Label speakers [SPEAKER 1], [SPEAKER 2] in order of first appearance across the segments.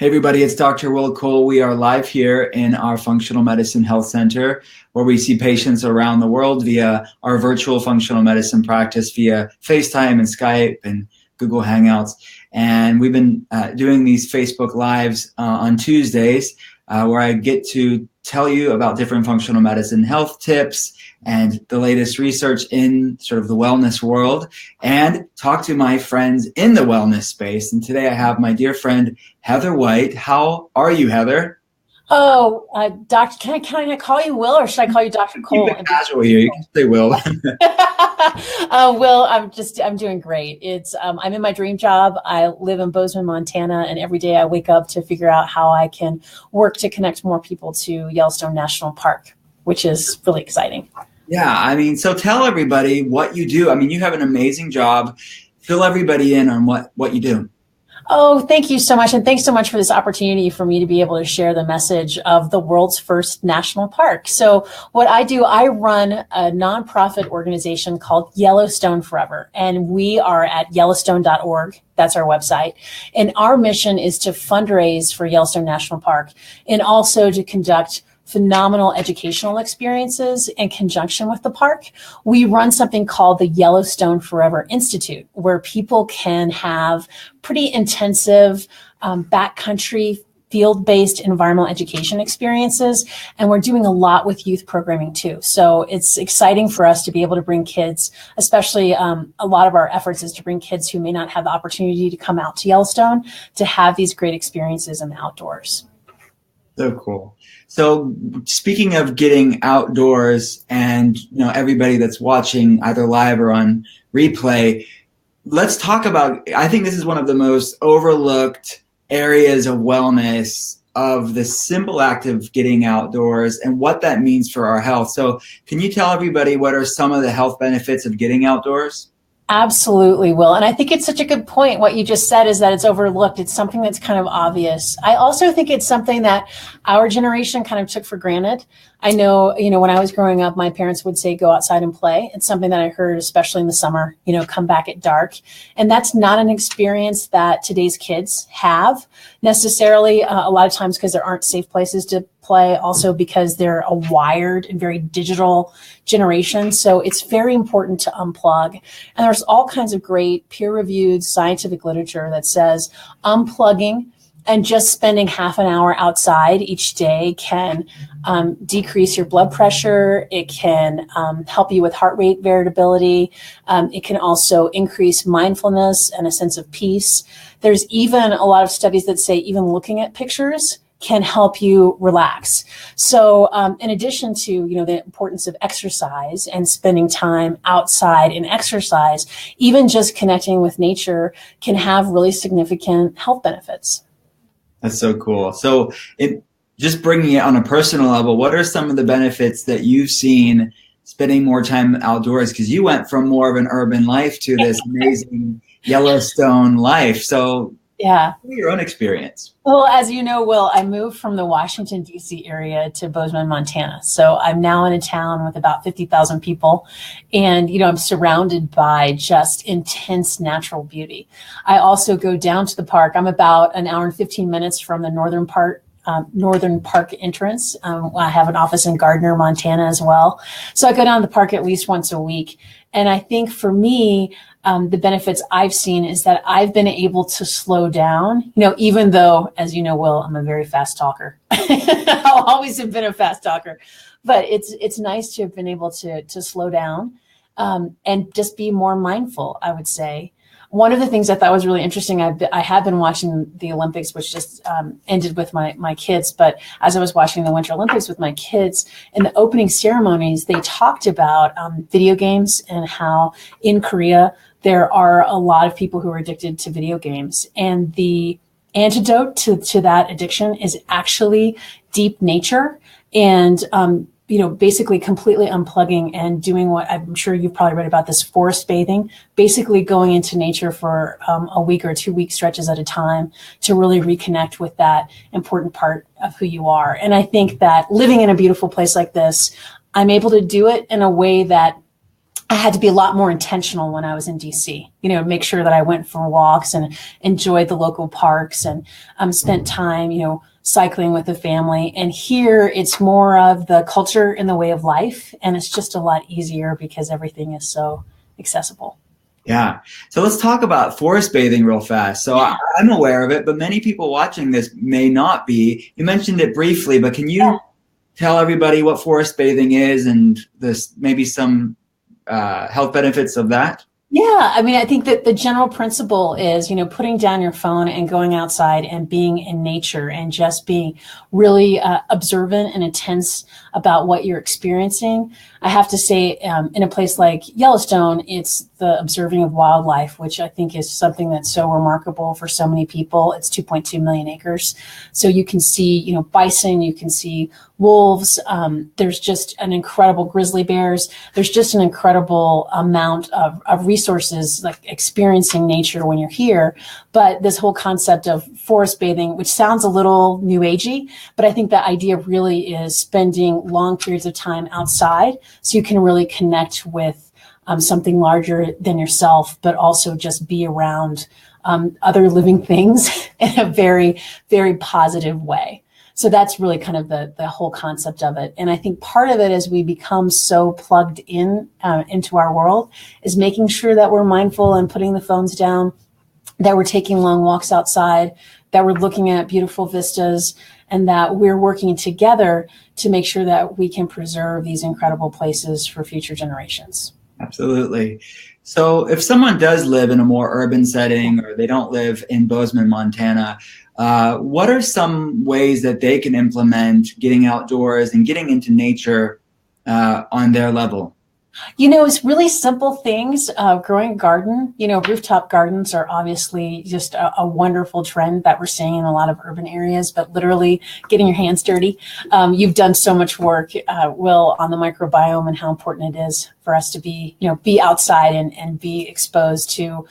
[SPEAKER 1] Hey everybody, it's Dr. Will Cole. We are live here in our Functional Medicine Health Center where we see patients around the world via our virtual functional medicine practice via FaceTime and Skype and Google Hangouts. And we've been doing these Facebook Lives on Tuesdays where I get to tell you about different functional medicine health tips and the latest research in sort of the wellness world and talk to my friends in the wellness space. And today I have my dear friend, Heather White. How are you, Heather?
[SPEAKER 2] Oh, Doctor, can I call you Will or should I call you Dr. Cole?
[SPEAKER 1] Keep it casual here. You can say Will.
[SPEAKER 2] Will, I'm doing great. I'm in my dream job. I live in Bozeman, Montana, and every day I wake up to figure out how I can work to connect more people to Yellowstone National Park, which is really exciting.
[SPEAKER 1] Yeah, I mean, so tell everybody what you do. I mean, you have an amazing job. Fill everybody in on what you do.
[SPEAKER 2] Oh, thank you so much. And thanks so much for this opportunity for me to be able to share the message of the world's first national park. So what I do, I run a nonprofit organization called Yellowstone Forever, and we are at yellowstone.org. That's our website. And our mission is to fundraise for Yellowstone National Park and also to conduct phenomenal educational experiences in conjunction with the park. We run something called the Yellowstone Forever Institute, where people can have pretty intensive backcountry field-based environmental education experiences. And we're doing a lot with youth programming too. So it's exciting for us to be able to bring kids, especially a lot of our efforts is to bring kids who may not have the opportunity to come out to Yellowstone to have these great experiences in the outdoors.
[SPEAKER 1] So cool. So speaking of getting outdoors and everybody that's watching either live or on replay, let's talk about, I think this is one of the most overlooked areas of wellness, of the simple act of getting outdoors and what that means for our health. So can you tell everybody what are some of the health benefits of getting outdoors?
[SPEAKER 2] Absolutely, Will. And I think it's such a good point. What you just said is that it's overlooked. It's something that's kind of obvious. I also think it's something that our generation kind of took for granted. I know, when I was growing up, my parents would say, go outside and play. It's something that I heard, especially in the summer, come back at dark. And that's not an experience that today's kids have necessarily, a lot of times because there aren't safe places to play, also because they're a wired and very digital generation. So it's very important to unplug. And there's all kinds of great peer-reviewed scientific literature that says unplugging and just spending half an hour outside each day can decrease your blood pressure. It can help you with heart rate variability. It can also increase mindfulness and a sense of peace. There's even a lot of studies that say even looking at pictures can help you relax. So in addition to, the importance of exercise and spending time outside in exercise, even just connecting with nature can have really significant health benefits.
[SPEAKER 1] That's so cool. So just bringing it on a personal level, what are some of the benefits that you've seen spending more time outdoors? Because you went from more of an urban life to this amazing Yellowstone life. So
[SPEAKER 2] yeah,
[SPEAKER 1] your own experience.
[SPEAKER 2] Well, as you know, Will, I moved from the Washington, D.C. area to Bozeman, Montana. So I'm now in a town with about 50,000 people. And, I'm surrounded by just intense natural beauty. I also go down to the park. I'm about an hour and 15 minutes from the northern park entrance. I have an office in Gardner, Montana as well. So I go down to the park at least once a week. And I think for me, the benefits I've seen is that I've been able to slow down, even though, as you know, Will, I'm a very fast talker. I've always have been a fast talker, but it's nice to have been able to slow down and just be more mindful, I would say. One of the things I thought was really interesting, I have been watching the Olympics, which just ended with my kids. But as I was watching the Winter Olympics with my kids, in the opening ceremonies, they talked about video games and how in Korea, there are a lot of people who are addicted to video games. And the antidote to that addiction is actually deep nature and basically completely unplugging and doing what I'm sure you've probably read about, this forest bathing, basically going into nature for a week or 2 week stretches at a time to really reconnect with that important part of who you are. And I think that living in a beautiful place like this, I'm able to do it in a way that I had to be a lot more intentional when I was in DC, make sure that I went for walks and enjoyed the local parks and spent time, cycling with the family. And here it's more of the culture and the way of life. And it's just a lot easier because everything is so accessible.
[SPEAKER 1] Yeah. So let's talk about forest bathing real fast. So I'm aware of it, but many people watching this may not be. You mentioned it briefly, but can you tell everybody what forest bathing is and this maybe some health benefits of that?
[SPEAKER 2] Yeah, I mean, I think that the general principle is, putting down your phone and going outside and being in nature and just being really observant and intense about what you're experiencing. I have to say, in a place like Yellowstone, it's the observing of wildlife, which I think is something that's so remarkable for so many people. It's 2.2 million acres. So you can see, bison, you can see wolves. There's just an incredible grizzly bears. There's just an incredible amount of resources, like experiencing nature when you're here. But this whole concept of forest bathing, which sounds a little new agey, but I think the idea really is spending long periods of time outside so you can really connect with something larger than yourself, but also just be around other living things in a very, very positive way. So that's really kind of the whole concept of it. And I think part of it as we become so plugged in into our world is making sure that we're mindful and putting the phones down, that we're taking long walks outside, that we're looking at beautiful vistas, and that we're working together to make sure that we can preserve these incredible places for future generations.
[SPEAKER 1] Absolutely. So if someone does live in a more urban setting or they don't live in Bozeman, Montana, what are some ways that they can implement getting outdoors and getting into nature on their level?
[SPEAKER 2] It's really simple things. Growing a garden, rooftop gardens are obviously just a wonderful trend that we're seeing in a lot of urban areas, but literally getting your hands dirty. You've done so much work, Will, on the microbiome and how important it is for us to be outside and be exposed to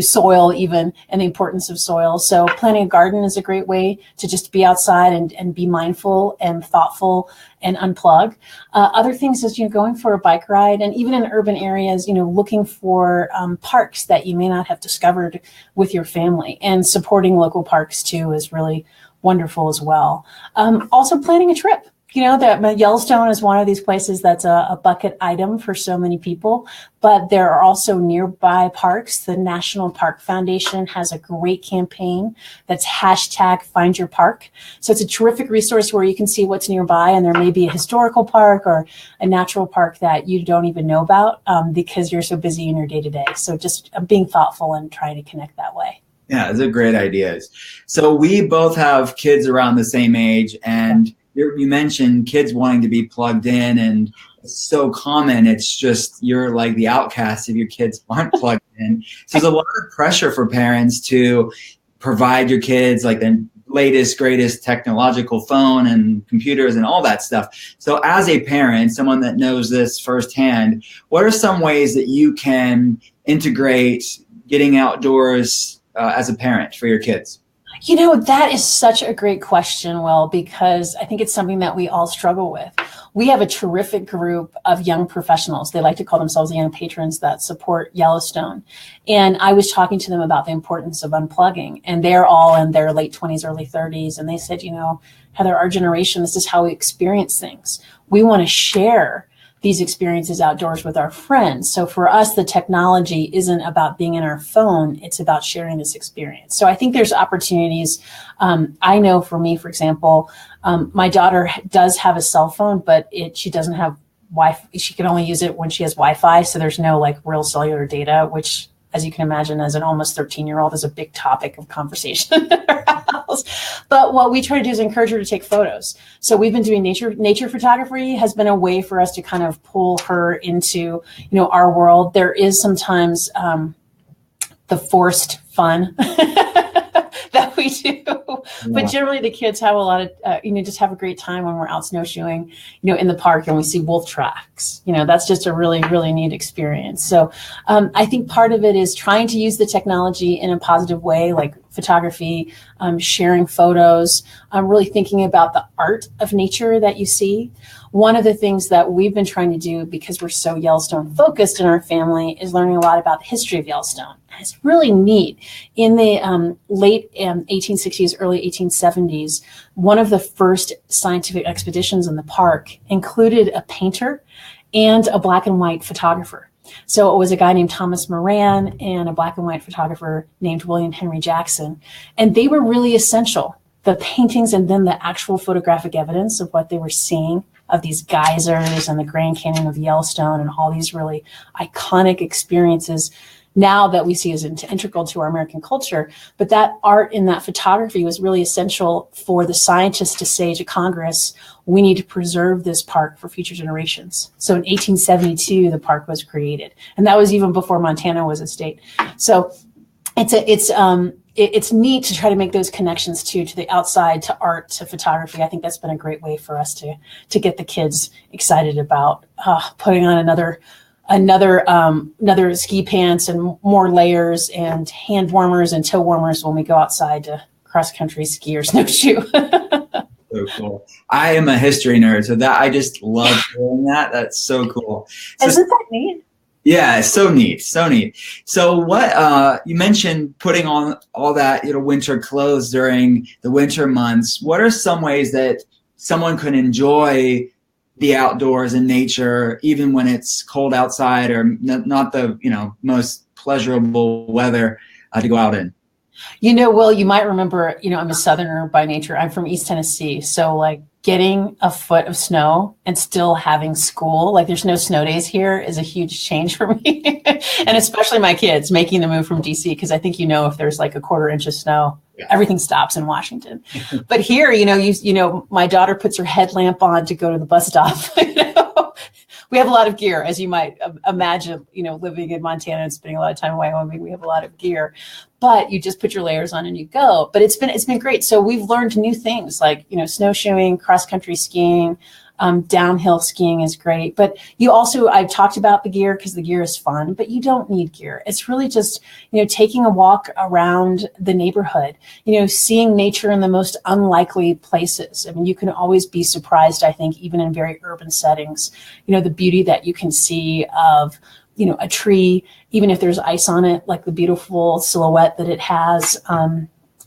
[SPEAKER 2] soil even, and the importance of soil. So planting a garden is a great way to just be outside and be mindful and thoughtful and unplug. Other things is, going for a bike ride, and even in urban areas, looking for parks that you may not have discovered with your family, and supporting local parks too is really wonderful as well. Also planning a trip. That Yellowstone is one of these places that's a bucket item for so many people, but there are also nearby parks. The National Park Foundation has a great campaign that's #FindYourPark. So it's a terrific resource where you can see what's nearby, and there may be a historical park or a natural park that you don't even know about because you're so busy in your day-to-day. So just being thoughtful and trying to connect that way.
[SPEAKER 1] Yeah, those are great ideas. So we both have kids around the same age, and you mentioned kids wanting to be plugged in, and it's so common. It's just you're like the outcast if your kids aren't plugged in. So there's a lot of pressure for parents to provide your kids like the latest, greatest technological phone and computers and all that stuff. So as a parent, someone that knows this firsthand, what are some ways that you can integrate getting outdoors as a parent for your kids?
[SPEAKER 2] That is such a great question, Will, because I think it's something that we all struggle with. We have a terrific group of young professionals. They like to call themselves the young patrons that support Yellowstone. And I was talking to them about the importance of unplugging, and they're all in their late 20s, early 30s. And they said, Heather, our generation, this is how we experience things. We want to share these experiences outdoors with our friends. So for us, the technology isn't about being in our phone, it's about sharing this experience. So I think there's opportunities. I know for me, for example, my daughter does have a cell phone, but she doesn't have Wi-Fi. She can only use it when she has Wi-Fi. So there's no real cellular data, which, as you can imagine, as an almost 13-year-old is a big topic of conversation in our house. But what we try to do is encourage her to take photos. So we've been doing nature photography has been a way for us to kind of pull her into, our world. There is sometimes the forced fun that we do. But generally the kids have a lot of, just have a great time when we're out snowshoeing, in the park and we see wolf tracks. That's just a really, really neat experience. So I think part of it is trying to use the technology in a positive way, like photography, sharing photos, really thinking about the art of nature that you see. One of the things that we've been trying to do, because we're so Yellowstone focused in our family, is learning a lot about the history of Yellowstone. And it's really neat. In the late 1860s, early 1870s, one of the first scientific expeditions in the park included a painter and a black and white photographer. So it was a guy named Thomas Moran and a black and white photographer named William Henry Jackson. And they were really essential. The paintings and then the actual photographic evidence of what they were seeing of these geysers and the Grand Canyon of Yellowstone and all these really iconic experiences now that we see as integral to our American culture. But that art in that photography was really essential for the scientists to say to Congress, we need to preserve this park for future generations. So in 1872, the park was created. And that was even before Montana was a state. So it's neat to try to make those connections to the outside, to art, to photography. I think that's been a great way for us to get the kids excited about putting on another ski pants and more layers and hand warmers and toe warmers when we go outside to cross country ski or snowshoe.
[SPEAKER 1] So cool. I am a history nerd, so that I just love doing that. That's so cool. So,
[SPEAKER 2] isn't that neat?
[SPEAKER 1] Yeah, so neat, so neat. So what you mentioned putting on all that, winter clothes during the winter months. What are some ways that someone could enjoy the outdoors and nature, even when it's cold outside or not the most pleasurable weather to go out in?
[SPEAKER 2] Will, you might remember, I'm a Southerner by nature. I'm from East Tennessee. So like getting a foot of snow and still having school, like there's no snow days here, is a huge change for me. And especially my kids making the move from DC, because I think, if there's like a quarter inch of snow, everything stops in Washington. But here, my daughter puts her headlamp on to go to the bus stop. We have a lot of gear, as you might imagine, living in Montana and spending a lot of time in Wyoming, we have a lot of gear, but you just put your layers on and you go. But it's been great. So we've learned new things like, snowshoeing, cross country skiing, downhill skiing is great. But I've talked about the gear because the gear is fun, but you don't need gear. It's really just, taking a walk around the neighborhood, seeing nature in the most unlikely places. I mean, you can always be surprised, I think, even in very urban settings, the beauty that you can see of, a tree, even if there's ice on it, like the beautiful silhouette that it has,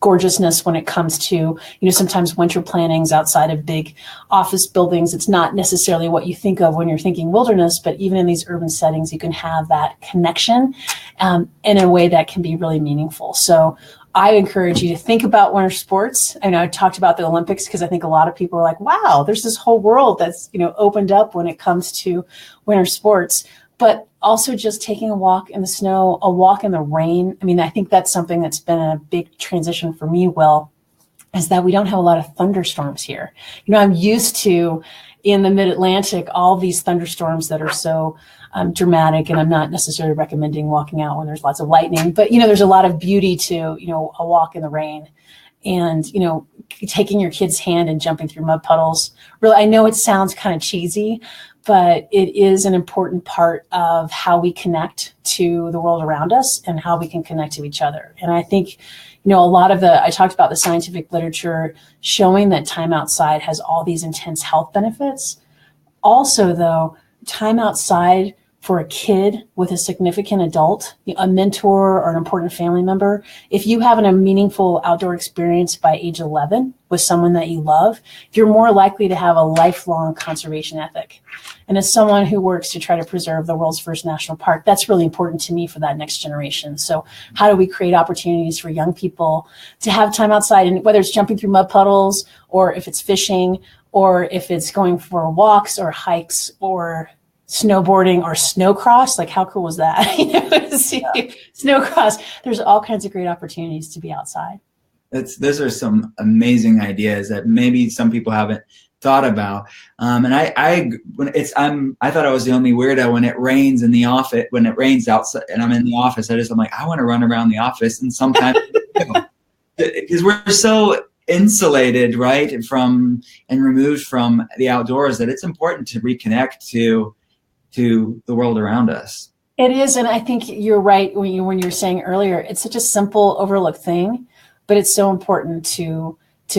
[SPEAKER 2] gorgeousness when it comes to, sometimes winter plantings outside of big office buildings. It's not necessarily what you think of when you're thinking wilderness, but even in these urban settings, you can have that connection in a way that can be really meaningful. So I encourage you to think about winter sports. I talked about the Olympics because I think a lot of people are like, wow, there's this whole world that's, opened up when it comes to winter sports. But also just taking a walk in the snow, a walk in the rain. I mean, I think that's something that's been a big transition for me, Will, is that we don't have a lot of thunderstorms here. I'm used to, in the mid-Atlantic, all these thunderstorms that are so dramatic, and I'm not necessarily recommending walking out when there's lots of lightning, but, there's a lot of beauty to, a walk in the rain. And, taking your kid's hand and jumping through mud puddles. Really, I know it sounds kind of cheesy, but it is an important part of how we connect to the world around us and how we can connect to each other. And I think, a lot of I talked about the scientific literature showing that time outside has all these intense health benefits. Also, though, time outside for a kid with a significant adult, a mentor or an important family member, if you have a meaningful outdoor experience by age 11 with someone that you love, you're more likely to have a lifelong conservation ethic. And as someone who works to try to preserve the world's first national park, that's really important to me for that next generation. So how do we create opportunities for young people to have time outside, and whether it's jumping through mud puddles or if it's fishing or if it's going for walks or hikes or snowboarding or snowcross, like how cool was that? Snowcross. There's all kinds of great opportunities to be outside.
[SPEAKER 1] Those are some amazing ideas that maybe some people haven't thought about. And I thought I was the only weirdo when it rains in the office, when it rains outside and I'm in the office. I'm like, I want to run around the office, and sometimes because we're so insulated, right, from and removed from the outdoors, that it's important to reconnect to the world around us.
[SPEAKER 2] It is, and I think you're right when you're saying earlier, it's such a simple, overlooked thing, but it's so important to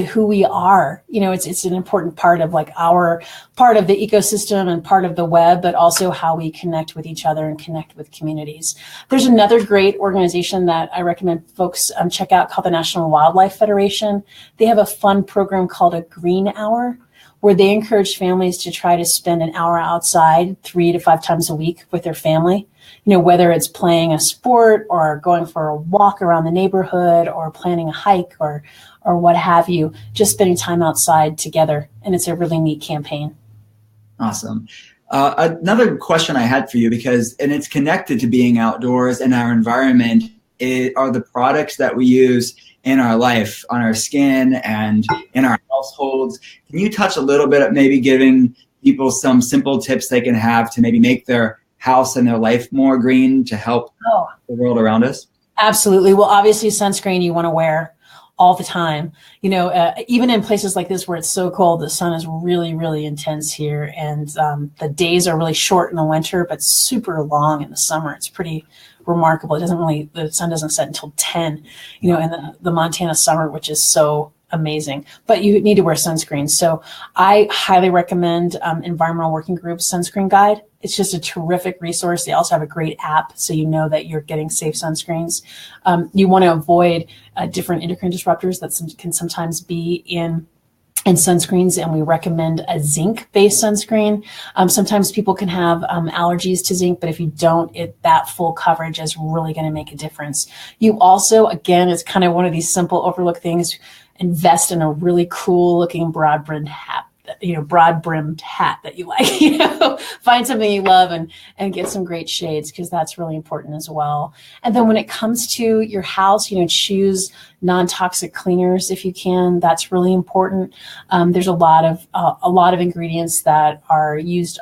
[SPEAKER 2] who we are. You know, it's an important part of like our part of the ecosystem and part of the web, but also how we connect with each other and connect with communities. There's another great organization that I recommend folks check out called the National Wildlife Federation. They have a fun program called a Green Hour, where they encourage families to try to spend an hour outside 3 to 5 times a week with their family. You know, whether it's playing a sport or going for a walk around the neighborhood or planning a hike or what have you, just spending time outside together. And it's a really neat campaign.
[SPEAKER 1] Awesome. Another question I had for you, and it's connected to being outdoors and our environment, are the products that we use in our life, on our skin and in our households. Can you touch a little bit at maybe giving people some simple tips they can have to maybe make their house and their life more green to help the world around us? Absolutely.
[SPEAKER 2] Well, obviously sunscreen you want to wear all the time. You know, even in places like this where it's so cold, the sun is really, really intense here. And the days are really short in the winter, but super long in the summer. It's pretty remarkable. The sun doesn't set until 10, you know, in the Montana summer, which is so amazing. But you need to wear sunscreen. So I highly recommend Environmental Working Group's sunscreen guide. It's just a terrific resource. They also have a great app, so you know that you're getting safe sunscreens. You want to avoid different endocrine disruptors that can sometimes be in sunscreens, and we recommend a zinc-based sunscreen. Sometimes people can have allergies to zinc, but if you don't, that full coverage is really going to make a difference. You also, again, it's kind of one of these simple overlooked things, invest in a really cool-looking broad-brimmed hat. Broad-brimmed hat that you like. You know, find something you love and get some great shades, because that's really important as well. And then when it comes to your house, you know, choose non-toxic cleaners if you can. That's really important. There's a lot of ingredients that are used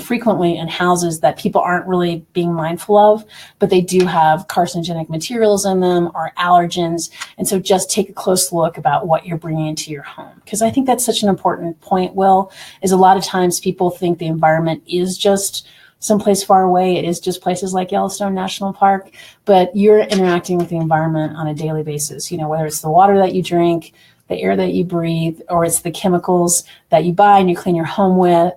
[SPEAKER 2] frequently in houses that people aren't really being mindful of, but they do have carcinogenic materials in them or allergens. And so just take a close look about what you're bringing into your home. Because I think that's such an important point, Will, is a lot of times people think the environment is just someplace far away. It is just places like Yellowstone National Park, but you're interacting with the environment on a daily basis. You know, whether it's the water that you drink, the air that you breathe, or it's the chemicals that you buy and you clean your home with,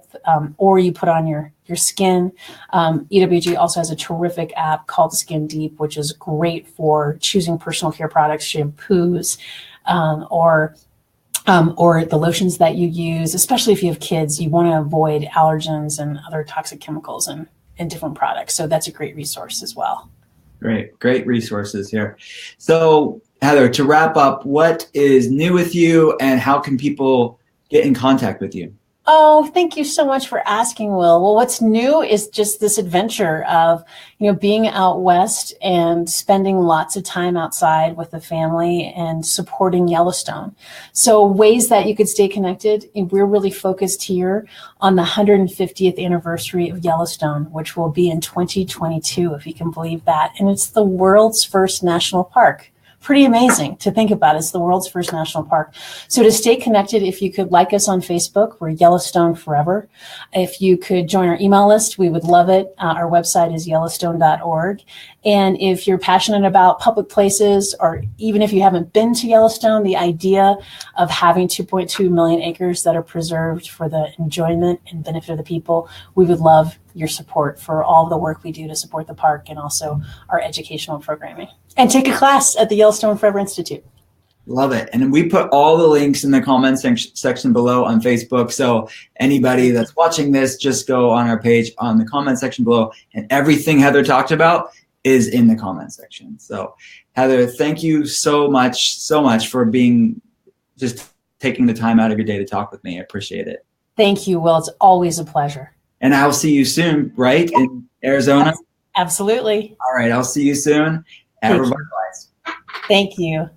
[SPEAKER 2] or you put on your skin. EWG also has a terrific app called Skin Deep, which is great for choosing personal care products, shampoos, or the lotions that you use. Especially if you have kids, you want to avoid allergens and other toxic chemicals in different products. So that's a great resource as well.
[SPEAKER 1] Great resources here. So Heather, to wrap up, what is new with you and how can people get in contact with you?
[SPEAKER 2] Oh, thank you so much for asking, Will. Well, what's new is just this adventure of, you know, being out west and spending lots of time outside with the family and supporting Yellowstone. So ways that you could stay connected, we're really focused here on the 150th anniversary of Yellowstone, which will be in 2022, if you can believe that. And it's the world's first national park. Pretty amazing to think about. It's the world's first national park. So to stay connected, if you could like us on Facebook, we're Yellowstone Forever. If you could join our email list, we would love it. Our website is yellowstone.org. And if you're passionate about public places, or even if you haven't been to Yellowstone, the idea of having 2.2 million acres that are preserved for the enjoyment and benefit of the people, we would love your support for all the work we do to support the park and also our educational programming. And take a class at the Yellowstone Forever Institute.
[SPEAKER 1] Love it. And we put all the links in the comments section below on Facebook. So anybody that's watching this, just go on our page on the comment section below, and everything Heather talked about is in the comment section. So Heather, thank you so much for just taking the time out of your day to talk with me. I appreciate it.
[SPEAKER 2] Thank you, Will. It's always a pleasure.
[SPEAKER 1] And I'll see you soon, right? Yeah. In Arizona?
[SPEAKER 2] Absolutely.
[SPEAKER 1] All right. I'll see you soon. Have a
[SPEAKER 2] Thank you.